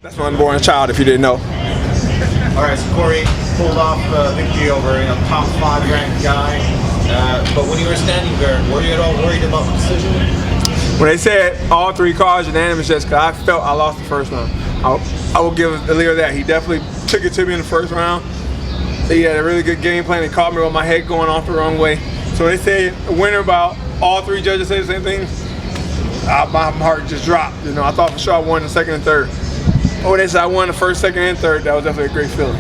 That's my unborn child, if you didn't know. All right, so Corey pulled off victory over top 5 ranked guy. But when you were standing there, were you at all worried about the decision? When they said all 3 calls unanimous, just because I felt I lost the first round. I will give Alir that. He definitely took it to me in the first round. He had a really good game plan. He caught me with my head going off the wrong way. So they said a winner about all 3 judges say the same thing. My heart just dropped. You know, I thought for sure I won the second and third. Oh, they said I won the first, second, and third. That was definitely a great feeling.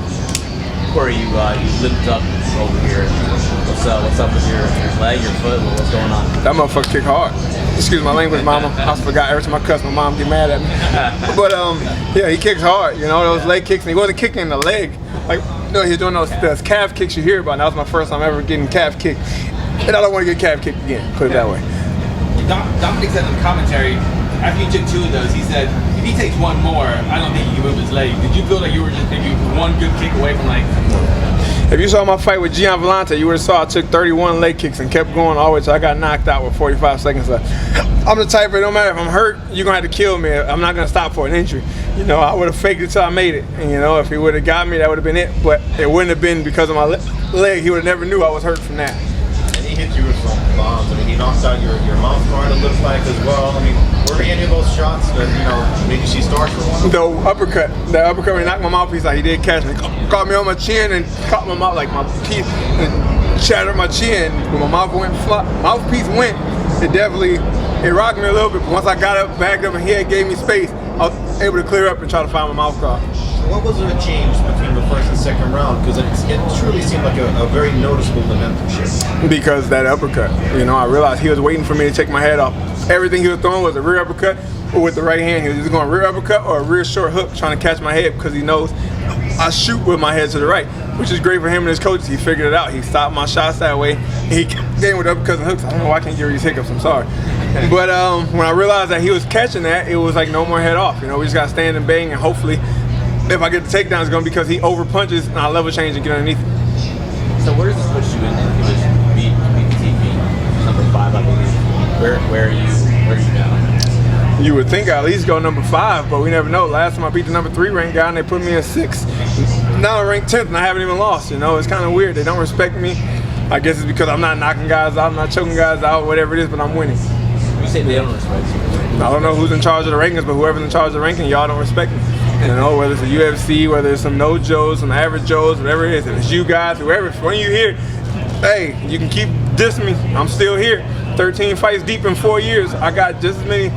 Corey, you limped up over here. What's up with your leg, your foot? What's going on? That motherfucker kick hard. Excuse my language, mama. I forgot every time I cuss, my mom get mad at me. But yeah, he kicks hard. You know, those leg kicks, and he wasn't kicking in the leg. Like, no, he's doing those calf kicks you hear about. And that was my first time ever getting calf kicked, and I don't want to get calf kicked again. Put it that way. Dominic said in the commentary, after you took 2 of those, he said, if he takes 1 more, I don't think he can move his leg. Did you feel like you were just maybe 1 good kick away from like... If you saw my fight with Gian Vellante, you would have saw I took 31 leg kicks and kept going all the way till I got knocked out with 45 seconds left. I'm the type of, no matter if I'm hurt, you're going to have to kill me. I'm not going to stop for an injury. You know, I would have faked it till I made it. And, you know, if he would have got me, that would have been it. But it wouldn't have been because of my leg. He would have never knew I was hurt from that. And he hit you with some bombs. I mean, he knocked out your mouth guard, it looks like, as well. I mean, were any of those shots that, you know, made you see stars for one? The uppercut when he knocked my mouthpiece out, he did catch me. Caught me on my chin and caught my mouth, like my teeth, and shattered my chin. When my mouthpiece went, it rocked me a little bit, but once I got up, backed up, and he gave me space, I was able to clear up and try to find my mouth guard. What was the change between the first and second round? Because it truly seemed like a very noticeable momentum shift. Because that uppercut, you know, I realized he was waiting for me to take my head off. Everything he was throwing was a rear uppercut or with the right hand. He was just going rear uppercut or a rear short hook trying to catch my head because he knows I shoot with my head to the right, which is great for him and his coaches. He figured it out. He stopped my shots that way. He came with uppercuts and hooks. I don't know why I can't get these hiccups. I'm sorry. But when I realized that he was catching that, it was like no more head off. You know, we just got to stand and bang, and hopefully if I get the takedown, it's going to be because he over punches and I level change and get underneath him. So where does this put you in division? Beat TV, number 5, I believe. Where are you now? You would think I at least go number 5, but we never know. Last time I beat the number 3 ranked guy and they put me at 6. Now I'm ranked 10th and I haven't even lost. You know, it's kind of weird. They don't respect me. I guess it's because I'm not knocking guys out, I'm not choking guys out, whatever it is, but I'm winning. You say they don't respect you. I don't know who's in charge of the rankings, but whoever's in charge of the ranking, y'all don't respect me. You know, whether it's a UFC, whether it's some no Joes, some average Joes, whatever it is, if it's you guys, whoever, when you here, hey, you can keep dissing me. I'm still here. 13 fights deep in 4 years. I got just as many.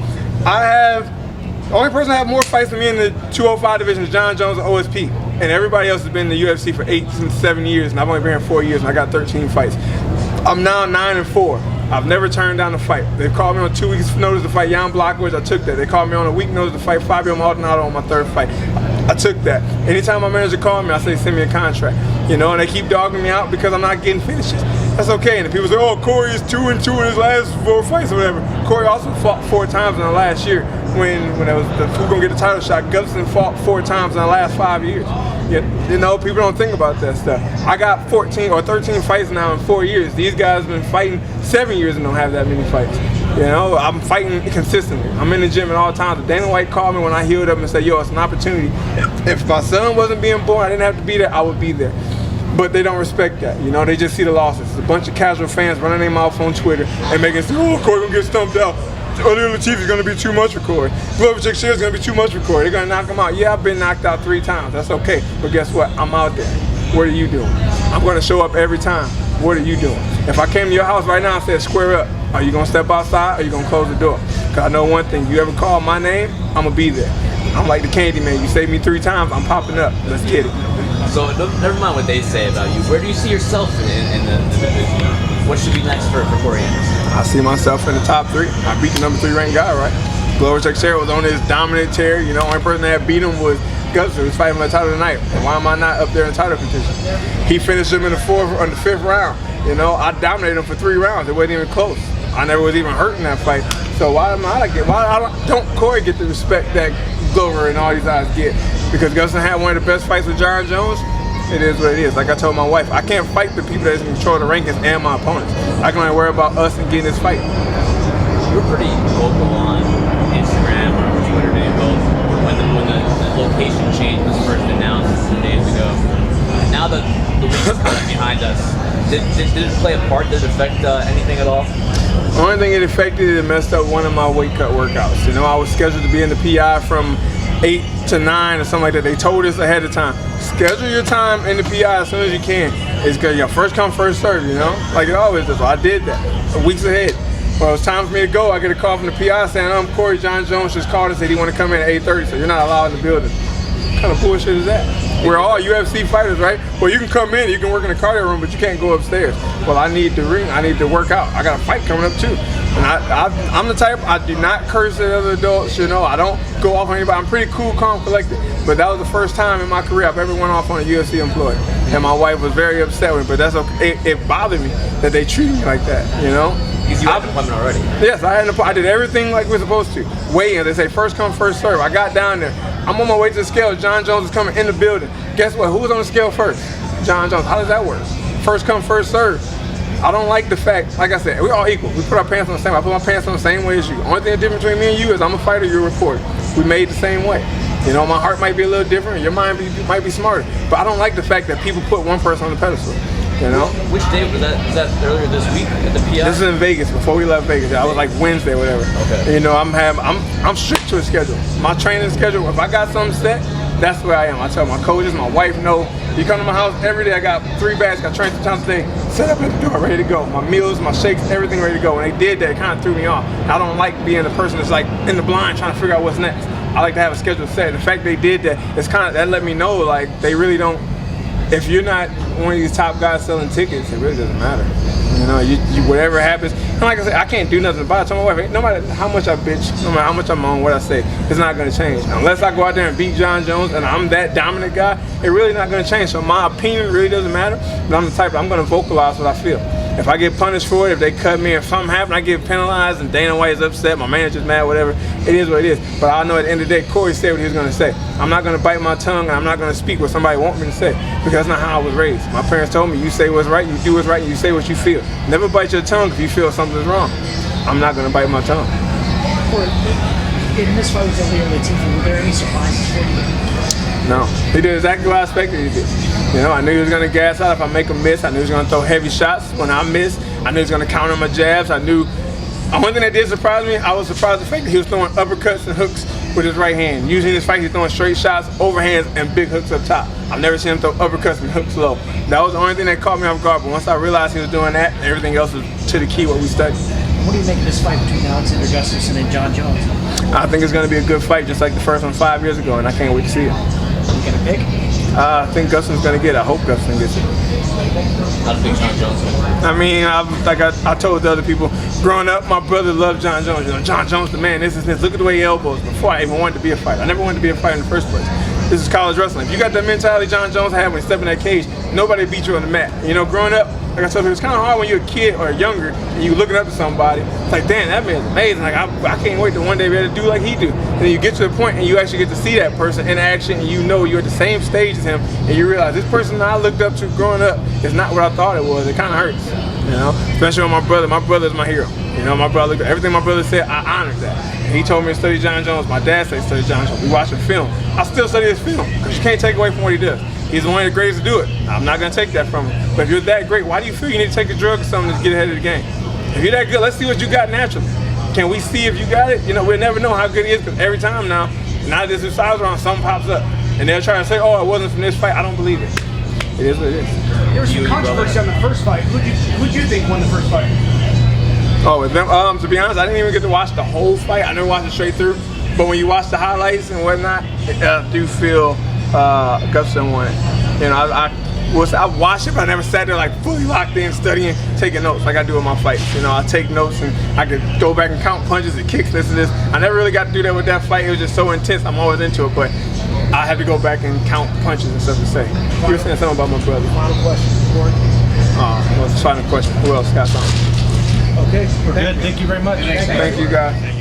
The only person that have more fights than me in the 205 division is John Jones and OSP. And everybody else has been in the UFC for 8 and 7 years, and I've only been here 4 years, and I got 13 fights. I'm now 9-4. I've never turned down a fight. They called me on 2 weeks' notice to fight Jan Blachowicz. I took that. They called me on a week notice to fight Fabio Maldonado on my 3rd fight. I took that. Anytime my manager called me, I say, send me a contract. You know, and they keep dogging me out because I'm not getting finishes. That's okay. And the people say, oh, Corey is 2-2 in his last 4 fights or whatever. Corey also fought 4 times in the last year when it was who gonna get the title shot. Gustafsson fought 4 times in the last 5 years. You know, people don't think about that stuff. I got 14 or 13 fights now in 4 years. These guys have been fighting 7 years and don't have that many fights. You know, I'm fighting consistently. I'm in the gym at all times. If Dana White called me when I healed up and said, yo, it's an opportunity. If my son wasn't being born, I didn't have to be there, I would be there. But they don't respect that. You know, they just see the losses. It's a bunch of casual fans running their mouth on Twitter and making say, oh, Corey gonna get stumped out. Alir Latif is going to be too much for Corey. Glover Teixeira is going to be too much for Corey. They're going to knock him out. Yeah, I've been knocked out 3 times. That's okay. But guess what? I'm out there. What are you doing? I'm going to show up every time. What are you doing? If I came to your house right now and said, square up, are you going to step outside or are you going to close the door? Because I know one thing. You ever call my name, I'm going to be there. I'm like the candy man. You saved me 3 times, I'm popping up. Let's get it. So never mind what they say about you. Where do you see yourself in the division? What should be next for Corey Anderson? I see myself in the top 3. I beat the number 3 ranked guy, right? Glover Teixeira was on his dominant tear. You know, only person that beat him was Gustafsson, who was fighting for the title tonight. And why am I not up there in title contention? He finished him in the 5th round. You know, I dominated him for 3 rounds. It wasn't even close. I never was even hurt in that fight. So why don't Corey get the respect that Glover and all these guys get? Because Gustafsson had one of the best fights with John Jones. It is what it is. Like I told my wife, I can't fight the people that's in control of the rankings and my opponents. I can only worry about us and getting this fight. You were pretty vocal on Instagram or Twitter, maybe both, when the location change was first announced 2 days ago. Now that the week is kind of behind us, did it play a part? Did it affect anything at all? The only thing it affected is it messed up one of my weight cut workouts. You know, I was scheduled to be in the PI from 8 to 9 or something like that. They told us ahead of time, schedule your time in the PI as soon as you can. It's because first come, first serve, you know? Like it always does. So I did that weeks ahead. Well, it's time for me to go. I get a call from the PI saying, Corey John Jones just called and said he want to come in at 8:30, so you're not allowed in the building. What kind of bullshit is that? We're all UFC fighters, right? Well, you can come in, you can work in the cardio room, but you can't go upstairs. Well, I need the ring, I need to work out. I got a fight coming up too. And I'm the type, I do not curse at other adults, you know, I don't go off on anybody. I'm pretty cool, calm, collected. But that was the first time in my career I've ever went off on a UFC employee. And my wife was very upset with me, but that's okay. It bothered me that they treated me like that, you know? Because you had an appointment already. Yes, I did everything like we're supposed to. Weigh-in, they say first come, first serve. I got down there. I'm on my way to the scale. John Jones is coming in the building. Guess what? Who was on the scale first? John Jones. How does that work? First come, first serve. I don't like the fact, like I said, we're all equal. We put our pants on the same way. I put my pants on the same way as you. Only thing different between me and you is I'm a fighter, you're a reporter. We made the same way. You know, my heart might be a little different, your mind might be smarter. But I don't like the fact that people put one person on the pedestal. You know? Which day was that? Was that earlier this week at the PI? This is in Vegas, before we left Vegas. I was like Wednesday or whatever. Okay. You know, I'm strict to a schedule. My training schedule, if I got something set, that's where I am. I tell my coaches, my wife, no. You come to my house every day, I got 3 bags, got trained 3 times a day, set up at the door, ready to go. My meals, my shakes, everything ready to go. When they did that, it kind of threw me off. I don't like being the person that's like in the blind trying to figure out what's next. I like to have a schedule set. The fact they did that, it's kind of, that let me know like they really don't, if you're not one of these top guys selling tickets, it really doesn't matter. You know, you whatever happens. And like I said, I can't do nothing about it. I told my wife, no matter how much I bitch, no matter how much I'm on, what I say, it's not going to change. Unless I go out there and beat John Jones and I'm that dominant guy, it really not going to change. So my opinion really doesn't matter. But I'm the type, I'm going to vocalize what I feel. If I get punished for it, if they cut me, if something happens, I get penalized and Dana White is upset, my manager's mad, whatever, it is what it is. But I know at the end of the day, Corey said what he was going to say. I'm not going to bite my tongue and I'm not going to speak what somebody wants me to say because that's not how I was raised. My parents told me, you say what's right, you do what's right, and you say what you feel. Never bite your tongue if you feel something's wrong. I'm not going to bite my tongue. In this fight with Latifi, were there any surprises for you? No. He did exactly what I expected he did. You know, I knew he was going to gas out if I make a miss. I knew he was going to throw heavy shots when I missed. I knew he was going to counter my jabs. I knew. The only thing that did surprise me, I was surprised the fact that he was throwing uppercuts and hooks with his right hand. Usually in this fight, he's throwing straight shots, overhands, and big hooks up top. I've never seen him throw uppercuts and hooks low. That was the only thing that caught me off guard. But once I realized he was doing that, everything else was to the key, what we studied. What do you make of this fight between Alexander Gustafsson and John Jones? I think it's going to be a good fight, just like the first one 5 years ago, and I can't wait to see it. You gonna pick? I think Gustafsson's going to get it. I hope Gustafsson gets it. How to pick John Jones? I mean, I told the other people, growing up, my brother loved John Jones. You know, John Jones, the man, this. Look at the way he elbows. Before I even wanted to be a fighter. I never wanted to be a fighter in the first place. This is college wrestling. If you got that mentality John Jones had when he stepped in that cage, nobody beat you on the mat. You know, growing up, like I told you, it's kind of hard when you're a kid or younger and you looking up to somebody. It's like, damn, that man's amazing. Like, I can't wait to one day be able to do like he do. And then you get to the point and you actually get to see that person in action and you know you're at the same stage as him and you realize this person that I looked up to growing up is not what I thought it was. It kind of hurts, you know, especially with my brother. My brother's my hero. You know, my brother, everything my brother said, I honored that. And he told me to study John Jones. My dad said study John Jones. We watching film. I still study his film because you can't take away from what he does. He's one of the greatest to do it. I'm not going to take that from him. But if you're that great, why do you feel you need to take a drug or something to get ahead of the game? If you're that good, let's see what you got naturally. Can we see if you got it? You know, we'll never know how good he is because every time now this is size around, something pops up. And they'll try to say, oh, it wasn't from this fight. I don't believe it. It is what it is. There was some controversy on the first fight. Who'd you think won the first fight? Oh, with them, to be honest, I didn't even get to watch the whole fight. I never watched it straight through. But when you watch the highlights and whatnot, I do feel Gustafsson won it. You know, I watched it, but I never sat there like fully locked in, studying, taking notes like I do in my fights. You know, I take notes and I could go back and count punches and kicks, this and this. I never really got to do that with that fight. It was just so intense. I'm always into it, but I had to go back and count punches and stuff to say. You were saying something about my brother. Final question, Corey. Well, final question. Who else got something? Okay, we're good. Thank you very much. Thank you, guys.